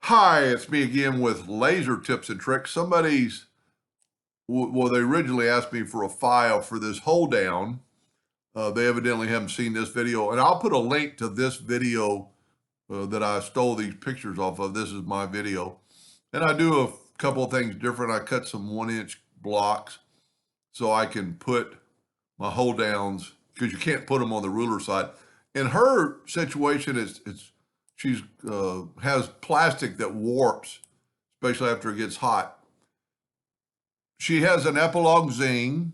Hi, it's me again with laser tips and tricks. They originally asked me for a file for this hold down. They evidently haven't seen this video, and I'll put a link to this video that I stole these pictures off of. This is my video. And I do a couple of things different. I cut some 1-inch blocks so I can put my hold downs because you can't put them on the ruler side. In her situation, she's has plastic that warps, especially after it gets hot. She has an Epilog Zing.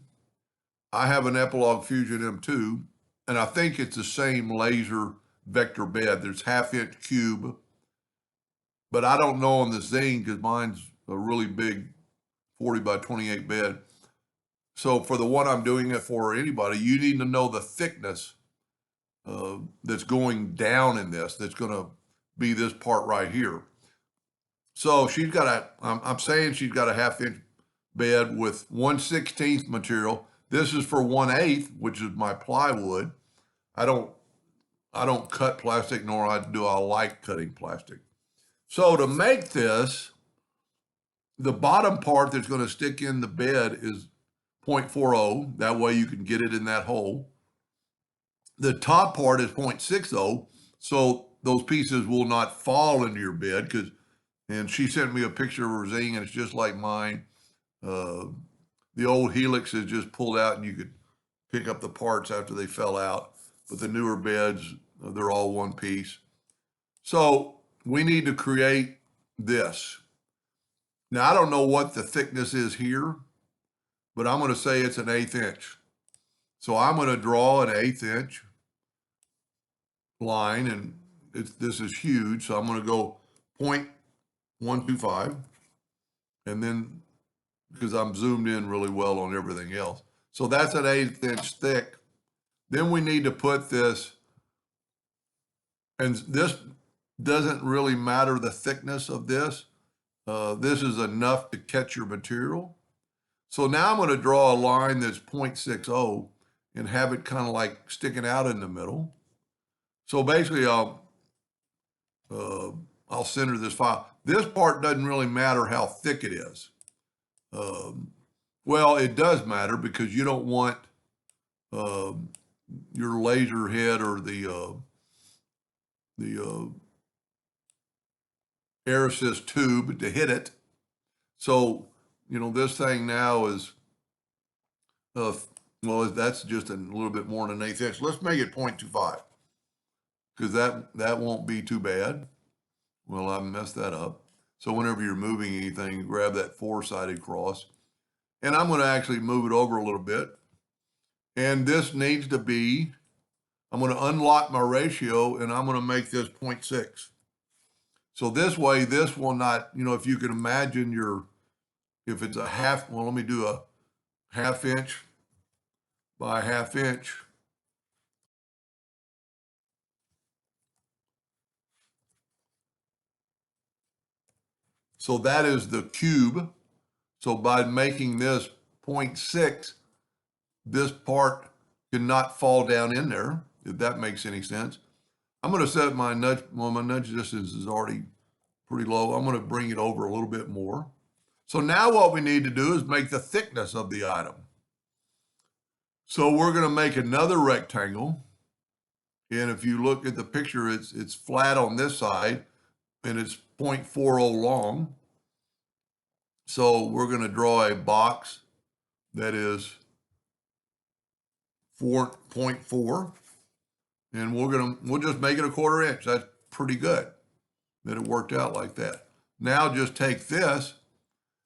I have an Epilog Fusion M2, and I think it's the same laser vector bed. There's 1/2-inch cube, but I don't know on the Zing because mine's a really big 40 by 28 bed. So for the one I'm doing it for anybody, you need to know the thickness that's going down in this. That's going to be this part right here. So I'm saying she's got a 1/2-inch bed with 1/16 material. This is for 1/8, which is my plywood. I don't cut plastic, nor do I like cutting plastic. So to make this, the bottom part that's going to stick in the bed is 0.40. That way you can get it in that hole. The top part is 0.60, so those pieces will not fall into your bed. And she sent me a picture of her Zing, and it's just like mine. The old Helix is just pulled out, and you could pick up the parts after they fell out. But the newer beds, they're all one piece. So we need to create this. Now, I don't know what the thickness is here, but I'm going to say it's an 1/8 inch. So I'm going to draw an 1/8 inch line, and this is huge. So I'm going to go 0.125, and then because I'm zoomed in really well on everything else. So that's an 1/8 inch thick. Then we need to put this, and this doesn't really matter the thickness of this. This is enough to catch your material. So now I'm going to draw a line that's 0.60 and have it kind of like sticking out in the middle. So basically I'll center this file. This part doesn't really matter how thick it is. Well, it does matter because you don't want your laser head or the air assist tube to hit it. So, this thing now is, that's just a little bit more than an 1/8 inch. Let's make it 0.25 because that won't be too bad. Well, I messed that up. So whenever you're moving anything, grab that 4-sided cross. And I'm going to actually move it over a little bit. And this needs to be, I'm going to unlock my ratio, and I'm going to make this 0.6. So this way, this will not, if you can imagine if it's let me do a 1/2 inch by 1/2 inch. So that is the cube. So by making this 0.6, this part cannot fall down in there, if that makes any sense. I'm going to set my nudge. Well, my nudge distance is already pretty low. I'm going to bring it over a little bit more. So now what we need to do is make the thickness of the item. So we're going to make another rectangle. And if you look at the picture, it's flat on this side and it's 0.40 long. So we're going to draw a box that is 4.4, and we'll just make it a 1/4 inch. That's pretty good that it worked out like that. Now just take this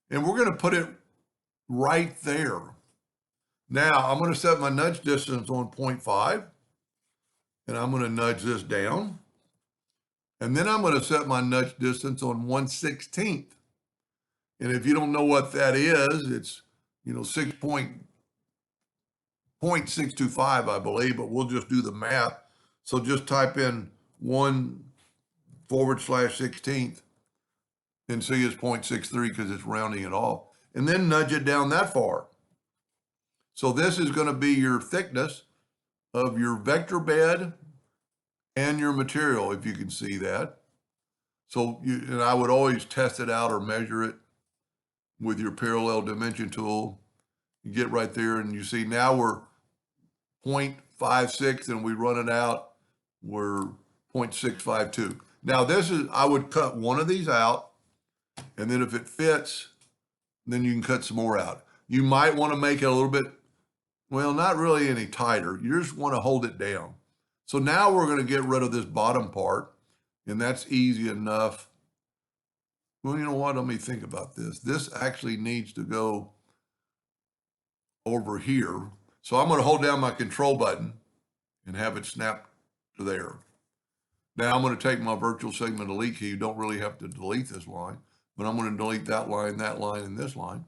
and we're going to put it right there. Now I'm going to set my nudge distance on 0.5, and I'm going to nudge this down. And then I'm going to set my nudge distance on 1/16. And if you don't know what that is, it's 0.625, I believe, but we'll just do the math. So just type in 1/16 and see it's 0.63 because it's rounding it off. And then nudge it down that far. So this is going to be your thickness of your vector bed and your material, if you can see that. So and I would always test it out or measure it with your parallel dimension tool. You get right there and you see now we're 0.56 and we run it out, we're 0.652. Now this is, I would cut one of these out, and then if it fits, then you can cut some more out. You might want to make it a little bit, well, not really any tighter. You just want to hold it down. So now we're going to get rid of this bottom part, and that's easy enough. Well, you know what? Let me think about this. This actually needs to go over here. So I'm going to hold down my control button and have it snap to there. Now I'm going to take my virtual segment delete key. You don't really have to delete this line, but I'm going to delete that line, and this line.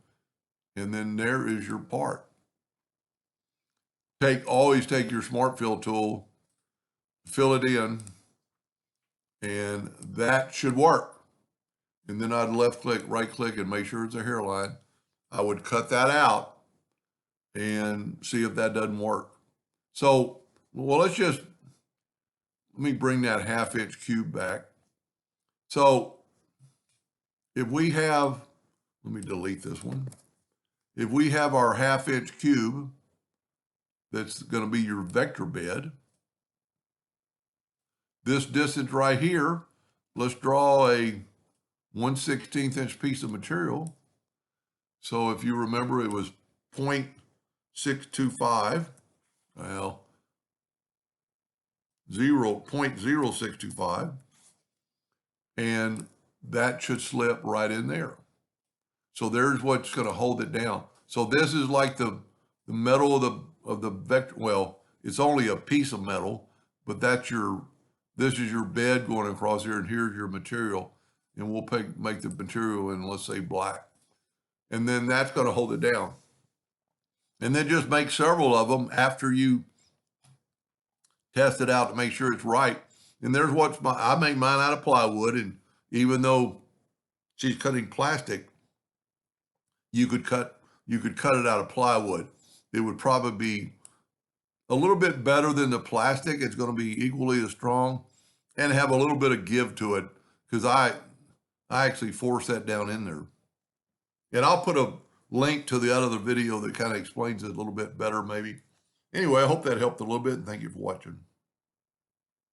And then there is your part. Always take your Smart Fill tool, fill it in, and that should work. And then I'd left click, right click, and make sure it's a hairline. I would cut that out and see if that doesn't work. So, well, let me bring that 1/2 inch cube back. So if we have, let me delete this one. If we have our 1/2 inch cube, that's going to be your vector bed. This distance right here, let's draw a 1/16 inch piece of material. So if you remember, it was 0.625, well, 0.0625, and that should slip right in there. So there's what's going to hold it down. So this is like the metal of the vector. Well, it's only a piece of metal, but this is your bed going across here, and here's your material. And we'll make the material in, let's say, black. And then that's going to hold it down. And then just make several of them after you test it out to make sure it's right. And there's I make mine out of plywood, and even though she's cutting plastic, you could cut it out of plywood. It would probably be a little bit better than the plastic. It's going to be equally as strong and have a little bit of give to it, because I actually force that down in there. And I'll put a link to the other video that kind of explains it a little bit better maybe. Anyway, I hope that helped a little bit, and thank you for watching.